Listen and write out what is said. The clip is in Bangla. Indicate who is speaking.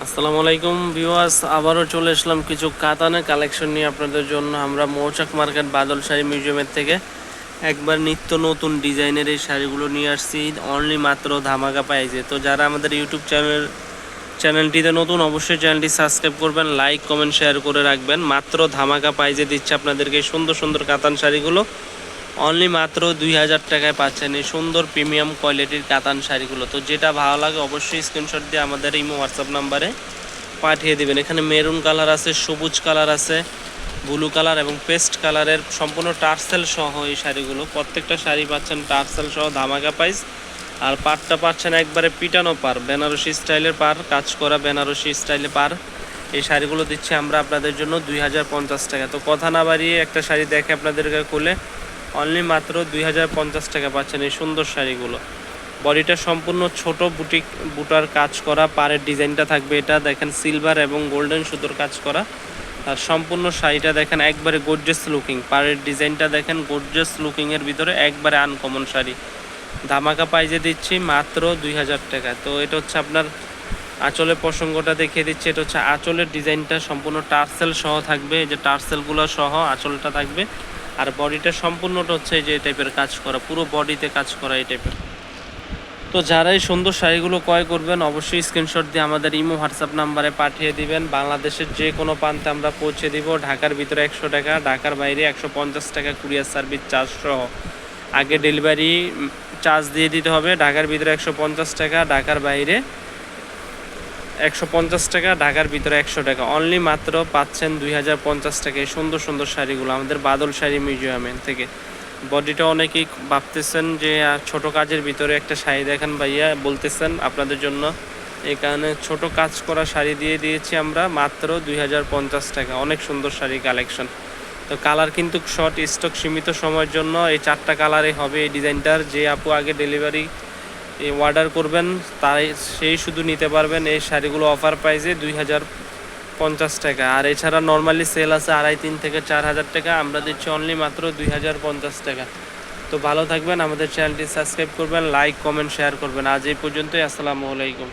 Speaker 1: আসসালামু আলাইকুম ভিউয়ার্স, আবারও চলে আসলাম কিছু কাতানের কালেকশন নিয়ে আপনাদের জন্য। আমরা মৌচাক মার্কেট বাদল শাড়ি মিউজিয়ামের থেকে একবার নিত্য নতুন ডিজাইনের এই শাড়িগুলো নিয়ে আসছি অনলি মাত্র ধামাকা প্রাইজে। তো যারা আমাদের ইউটিউব চ্যানেলটিতে নতুন, অবশ্যই চ্যানেলটি সাবস্ক্রাইব করবেন, লাইক কমেন্ট শেয়ার করে রাখবেন। মাত্র ধামাকা প্রাইজে দিচ্ছে আপনাদেরকে এই সুন্দর সুন্দর কাতান শাড়িগুলো। অনলি মাত্র 2000 টাকায় পাচ্ছেন এই সুন্দর প্রিমিয়াম কোয়ালিটির কাতান শাড়িগুলো। তো যেটা ভালো লাগে অবশ্যই স্ক্রিনশট দিয়ে আমাদের ইমো হোয়াটসঅ্যাপ নাম্বারে পাঠিয়ে দেবেন। এখানে মেরুন কালার আছে, সবুজ কালার আছে, ব্লু কালার এবং পেস্ট কালারের সম্পূর্ণ টার্সেল সহ এই শাড়িগুলো। প্রত্যেকটা শাড়ি পাচ্ছেন টার্সেল সহ ধামাকা প্রাইস। আর পাড়টা পাচ্ছেন একবারে পিটানো পার, বেনারসি স্টাইলের পার, কাজ করা বেনারসি স্টাইলে পার। এই শাড়িগুলো দিচ্ছি আমরা আপনাদের জন্য 2050 টাকা। তো কথা না বাড়িয়ে একটা শাড়ি দেখে আপনাদেরকে খুলে অনলি মাত্র 2050 টাকা পাচ্ছেন এই সুন্দর শাড়িগুলো। বডিটা সম্পূর্ণ ছোট বুটার কাজ করা, পাড়ের ডিজাইনটা থাকবে এটা দেখেন সিলভার এবং গোল্ডেন সুতোর কাজ করা। আর সম্পূর্ণ শাড়িটা দেখেন একবারে গর্জিয়াস লুকিং, পাড়ের ডিজাইনটা দেখেন গর্জিয়াস লুকিংয়ের ভিতরে একবারে আনকমন শাড়ি। ধামাকা প্রাইজে দিচ্ছি মাত্র 2000 টাকা। তো এটা হচ্ছে আপনার আঁচলের প্রসঙ্গটা দেখিয়ে দিচ্ছি। এটা হচ্ছে আঁচলের ডিজাইনটা সম্পূর্ণ টার্সেল সহ থাকবে, এই যে টার্সেলগুলো সহ আঁচলটা থাকবে। আর বডিটা সম্পূর্ণটা হচ্ছে যে টাইপের কাজ করা, পুরো বডিতে কাজ করা এই টাইপের। তো যারাই সুন্দর শাড়িগুলো ক্রয় করবেন অবশ্যই স্ক্রিনশট দিয়ে আমাদের ইমো হোয়াটসঅ্যাপ নাম্বারে পাঠিয়ে দিবেন। বাংলাদেশের যে কোনো প্রান্তে আমরা পৌঁছে দিব। ঢাকার ভিতরে 100 টাকা, ঢাকার বাইরে 150 টাকা কুরিয়ার সার্ভিস চার্জ সহ। আগে ডেলিভারি চার্জ দিয়ে দিতে হবে। ঢাকার ভিতরে 150 টাকা, ঢাকার বাইরে 150 টাকা, ঢাকার ভিতরে 100 টাকা। অনলি মাত্র পাচ্ছেন 2050 টাকায় সুন্দর সুন্দর শাড়িগুলো আমাদের বাদল শাড়ি মিউজিয়ামে থেকে। বডিটা অনেকেই ভাবতেছেন যে ছোট কাজের ভিতরে একটা শাড়ি দেখেন ভাইয়া বলতেছেন আপনাদের জন্য, এই কারণে ছোট কাজ করা শাড়ি দিয়ে দিয়েছি আমরা মাত্র 2050 টাকা। অনেক সুন্দর শাড়ি কালেকশন। তো কালার কিন্তু শর্ট স্টক, সীমিত সময়ের জন্য এই 4টা কালারে হবে এই ডিজাইনটার। যে আপু আগে ডেলিভারি অর্ডার করবেন সেই শুধু নিতে পারবেন এই শাড়িগুলো অফার প্রাইসে 2050 টাকা। আর এছাড়া নর্মালি সেল আছে 3.5 থেকে 4000 টাকা, আমরা দিচ্ছি অনলি মাত্র 2050 টাকা। তো ভালো থাকবেন, আমাদের চ্যানেলটি সাবস্ক্রাইব করবেন, লাইক কমেন্ট শেয়ার করবেন। আজ এই পর্যন্তই, আসসালামু আলাইকুম।